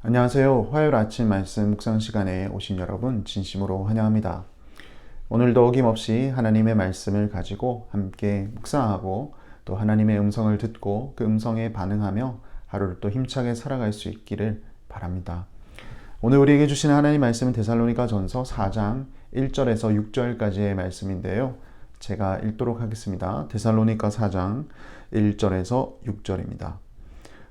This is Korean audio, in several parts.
안녕하세요. 화요일 아침 말씀 묵상 시간에 오신 여러분 진심으로 환영합니다. 오늘도 어김없이 하나님의 말씀을 가지고 함께 묵상하고 또 하나님의 음성을 듣고 그 음성에 반응하며 하루를 또 힘차게 살아갈 수 있기를 바랍니다. 오늘 우리에게 주신 하나님 말씀은 데살로니가전서 4장 1절에서 6절까지의 말씀인데요. 제가 읽도록 하겠습니다. 데살로니가 4장 1절에서 6절입니다.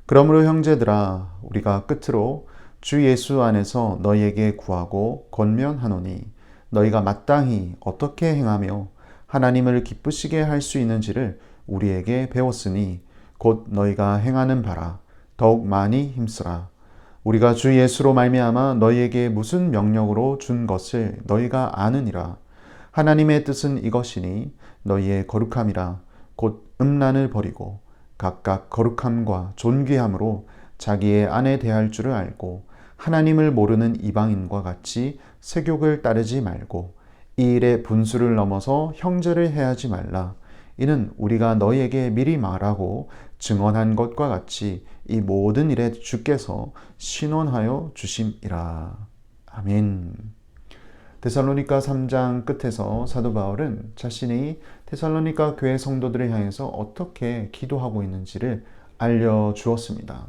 그러므로 형제들아 우리가 끝으로 주 예수 안에서 너희에게 구하고 권면하노니 너희가 마땅히 어떻게 행하며 하나님을 기쁘시게 할 수 있는지를 우리에게 배웠으니 곧 너희가 행하는 바라 더욱 많이 힘쓰라. 우리가 주 예수로 말미암아 너희에게 무슨 명령으로 준 것을 너희가 아느니라. 하나님의 뜻은 이것이니 너희의 거룩함이라. 곧 음란을 버리고 각각 거룩함과 존귀함으로 자기의 아내 대할 줄을 알고 하나님을 모르는 이방인과 같이 세욕을 따르지 말고 이 일에 분수를 넘어서 형제를 해하지 말라. 이는 우리가 너희에게 미리 말하고 증언한 것과 같이 이 모든 일에 주께서 신원하여 주심이라. 아멘. 데살로니가 3장 끝에서 사도 바울은 자신이 데살로니가 교회 성도들을 향해서 어떻게 기도하고 있는지를 알려주었습니다.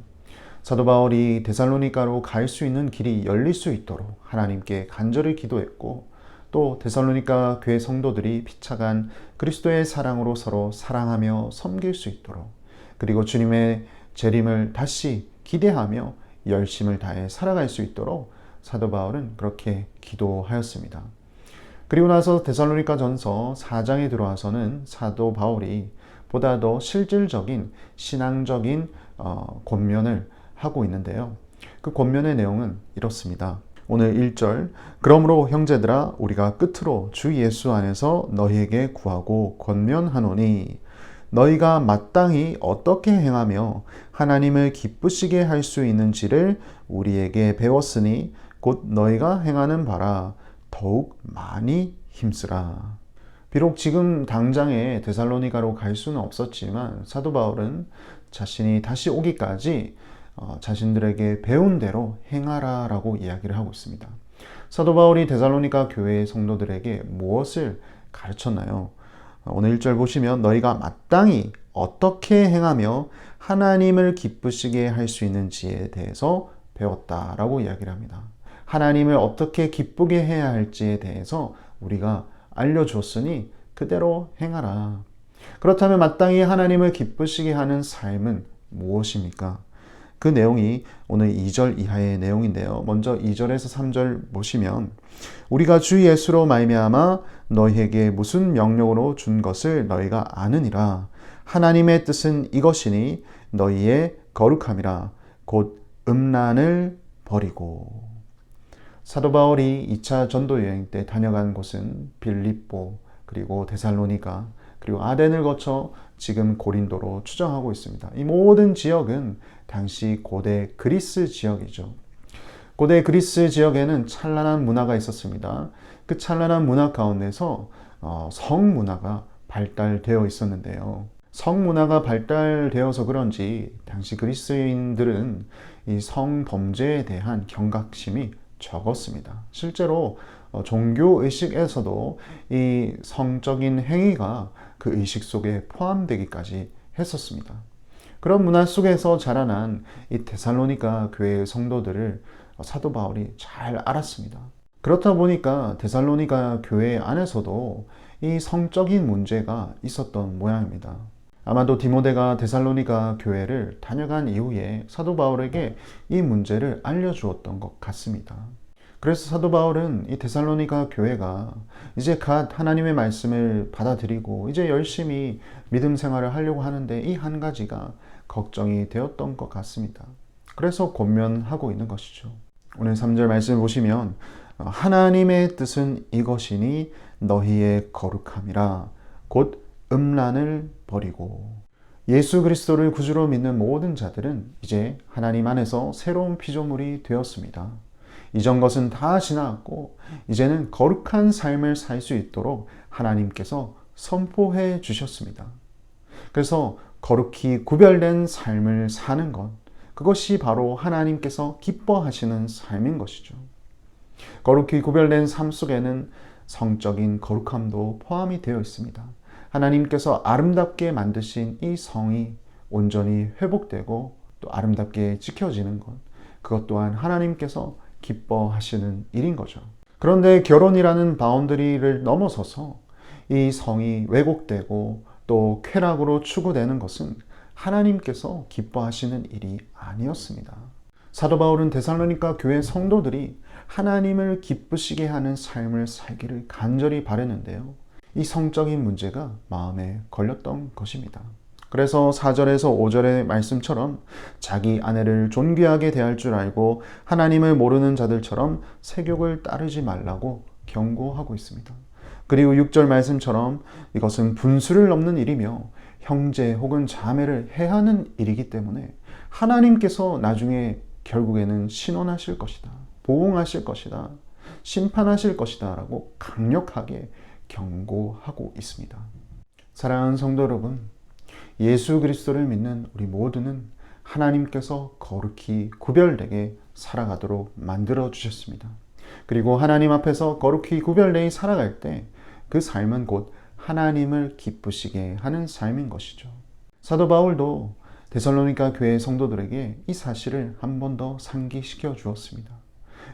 사도 바울이 데살로니가로 갈 수 있는 길이 열릴 수 있도록 하나님께 간절히 기도했고 또 데살로니가 교회 성도들이 피차간 그리스도의 사랑으로 서로 사랑하며 섬길 수 있도록 그리고 주님의 재림을 다시 기대하며 열심을 다해 살아갈 수 있도록 사도 바울은 그렇게 기도하였습니다. 그리고 나서 데살로니가전서 4장에 들어와서는 사도 바울이 보다 더 실질적인 신앙적인 권면을 하고 있는데요. 그 권면의 내용은 이렇습니다. 오늘 1절 그러므로 형제들아 우리가 끝으로 주 예수 안에서 너희에게 구하고 권면하노니 너희가 마땅히 어떻게 행하며 하나님을 기쁘시게 할 수 있는지를 우리에게 배웠으니 곧 너희가 행하는 바라 더욱 많이 힘쓰라. 비록 지금 당장에 데살로니가로 갈 수는 없었지만 사도 바울은 자신이 다시 오기까지 자신들에게 배운 대로 행하라 라고 이야기를 하고 있습니다. 사도 바울이 데살로니가 교회의 성도들에게 무엇을 가르쳤나요? 오늘 1절 보시면 너희가 마땅히 어떻게 행하며 하나님을 기쁘시게 할 수 있는지에 대해서 배웠다라고 이야기를 합니다. 하나님을 어떻게 기쁘게 해야 할지에 대해서 우리가 알려주었으니 그대로 행하라. 그렇다면 마땅히 하나님을 기쁘시게 하는 삶은 무엇입니까? 그 내용이 오늘 2절 이하의 내용인데요. 먼저 2절에서 3절 보시면 우리가 주 예수로 말미암아 너희에게 무슨 명령으로 준 것을 너희가 아느니라. 하나님의 뜻은 이것이니 너희의 거룩함이라. 곧 음란을 버리고. 사도 바울이 2차 전도 여행 때 다녀간 곳은 빌립보, 그리고 데살로니가, 그리고 아덴을 거쳐 지금 고린도로 추정하고 있습니다. 이 모든 지역은 당시 고대 그리스 지역이죠. 고대 그리스 지역에는 찬란한 문화가 있었습니다. 그 찬란한 문화 가운데서 성문화가 발달되어 있었는데요. 성문화가 발달되어서 그런지 당시 그리스인들은 이 성범죄에 대한 경각심이 적었습니다. 실제로 종교의식에서도 이 성적인 행위가 그 의식 속에 포함되기까지 했었습니다. 그런 문화 속에서 자라난 이 데살로니가 교회의 성도들을 사도 바울이 잘 알았습니다. 그렇다 보니까 데살로니가 교회 안에서도 이 성적인 문제가 있었던 모양입니다. 아마도 디모데가 데살로니가 교회를 다녀간 이후에 사도 바울에게 이 문제를 알려주었던 것 같습니다. 그래서 사도 바울은 이 데살로니가 교회가 이제 갓 하나님의 말씀을 받아들이고 이제 열심히 믿음 생활을 하려고 하는데 이 한 가지가 걱정이 되었던 것 같습니다. 그래서 권면하고 있는 것이죠. 오늘 3절 말씀을 보시면 하나님의 뜻은 이것이니 너희의 거룩함이라 곧 음란을 버리고. 예수 그리스도를 구주로 믿는 모든 자들은 이제 하나님 안에서 새로운 피조물이 되었습니다. 이전 것은 다 지나갔고 이제는 거룩한 삶을 살 수 있도록 하나님께서 선포해 주셨습니다. 그래서 거룩히 구별된 삶을 사는 것, 그것이 바로 하나님께서 기뻐하시는 삶인 것이죠. 거룩히 구별된 삶 속에는 성적인 거룩함도 포함이 되어 있습니다. 하나님께서 아름답게 만드신 이 성이 온전히 회복되고 또 아름답게 지켜지는 것, 그것 또한 하나님께서 기뻐하시는 일인 거죠. 그런데 결혼이라는 바운더리를 넘어서서 이 성이 왜곡되고 또 쾌락으로 추구되는 것은 하나님께서 기뻐하시는 일이 아니었습니다. 사도 바울은 데살로니가 교회 성도들이 하나님을 기쁘시게 하는 삶을 살기를 간절히 바랬는데요. 이 성적인 문제가 마음에 걸렸던 것입니다. 그래서 4절에서 5절의 말씀처럼 자기 아내를 존귀하게 대할 줄 알고 하나님을 모르는 자들처럼 세욕을 따르지 말라고 경고하고 있습니다. 그리고 6절 말씀처럼 이것은 분수를 넘는 일이며 형제 혹은 자매를 해하는 일이기 때문에 하나님께서 나중에 결국에는 신원하실 것이다, 보응하실 것이다, 심판하실 것이다 라고 강력하게 경고하고 있습니다. 사랑하는 성도 여러분, 예수 그리스도를 믿는 우리 모두는 하나님께서 거룩히 구별되게 살아가도록 만들어 주셨습니다. 그리고 하나님 앞에서 거룩히 구별되게 살아갈 때 그 삶은 곧 하나님을 기쁘시게 하는 삶인 것이죠. 사도 바울도 데살로니가 교회 성도들에게 이 사실을 한 번 더 상기시켜 주었습니다.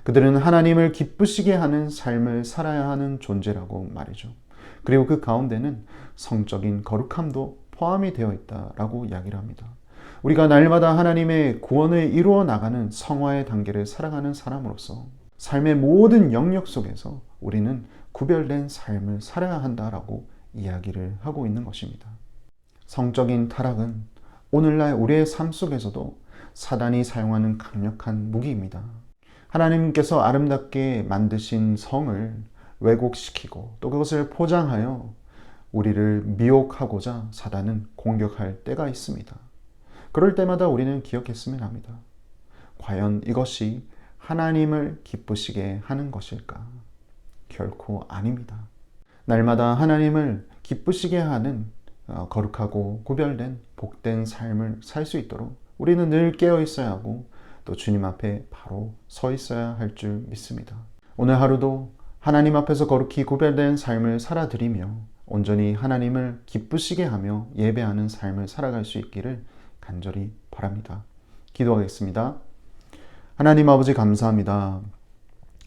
그들은 하나님을 기쁘시게 하는 삶을 살아야 하는 존재라고 말이죠. 그리고 그 가운데는 성적인 거룩함도 포함이 되어 있다라고 이야기를 합니다. 우리가 날마다 하나님의 구원을 이루어 나가는 성화의 단계를 살아가는 사람으로서 삶의 모든 영역 속에서 우리는 구별된 삶을 살아야 한다라고 이야기를 하고 있는 것입니다. 성적인 타락은 오늘날 우리의 삶 속에서도 사단이 사용하는 강력한 무기입니다. 하나님께서 아름답게 만드신 성을 왜곡시키고 또 그것을 포장하여 우리를 미혹하고자 사단은 공격할 때가 있습니다. 그럴 때마다 우리는 기억했으면 합니다. 과연 이것이 하나님을 기쁘시게 하는 것일까? 결코 아닙니다. 날마다 하나님을 기쁘시게 하는 거룩하고 구별된 복된 삶을 살 수 있도록 우리는 늘 깨어 있어야 하고 또 주님 앞에 바로 서 있어야 할 줄 믿습니다. 오늘 하루도 하나님 앞에서 거룩히 구별된 삶을 살아드리며 온전히 하나님을 기쁘시게 하며 예배하는 삶을 살아갈 수 있기를 간절히 바랍니다. 기도하겠습니다. 하나님 아버지 감사합니다.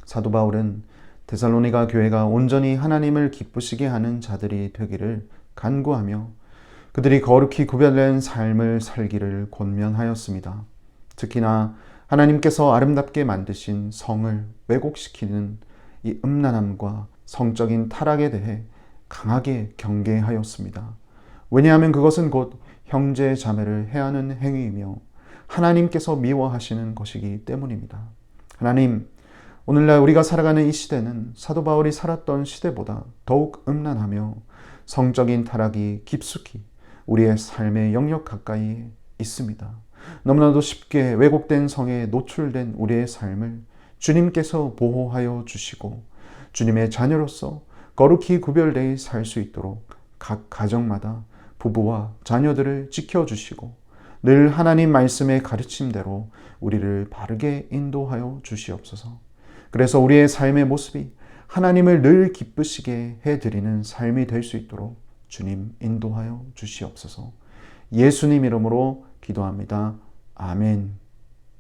사도 바울은 데살로니가 교회가 온전히 하나님을 기쁘시게 하는 자들이 되기를 간구하며 그들이 거룩히 구별된 삶을 살기를 권면하였습니다. 특히나 하나님께서 아름답게 만드신 성을 왜곡시키는 이 음란함과 성적인 타락에 대해 강하게 경계하였습니다. 왜냐하면 그것은 곧 형제 자매를 해하는 행위이며 하나님께서 미워하시는 것이기 때문입니다. 하나님, 오늘날 우리가 살아가는 이 시대는 사도 바울이 살았던 시대보다 더욱 음란하며 성적인 타락이 깊숙이 우리의 삶의 영역 가까이에 있습니다. 너무나도 쉽게 왜곡된 성에 노출된 우리의 삶을 주님께서 보호하여 주시고 주님의 자녀로서 거룩히 구별되어 살 수 있도록 각 가정마다 부부와 자녀들을 지켜주시고 늘 하나님 말씀의 가르침대로 우리를 바르게 인도하여 주시옵소서. 그래서 우리의 삶의 모습이 하나님을 늘 기쁘시게 해드리는 삶이 될 수 있도록 주님 인도하여 주시옵소서. 예수님 이름으로 기도합니다. 아멘.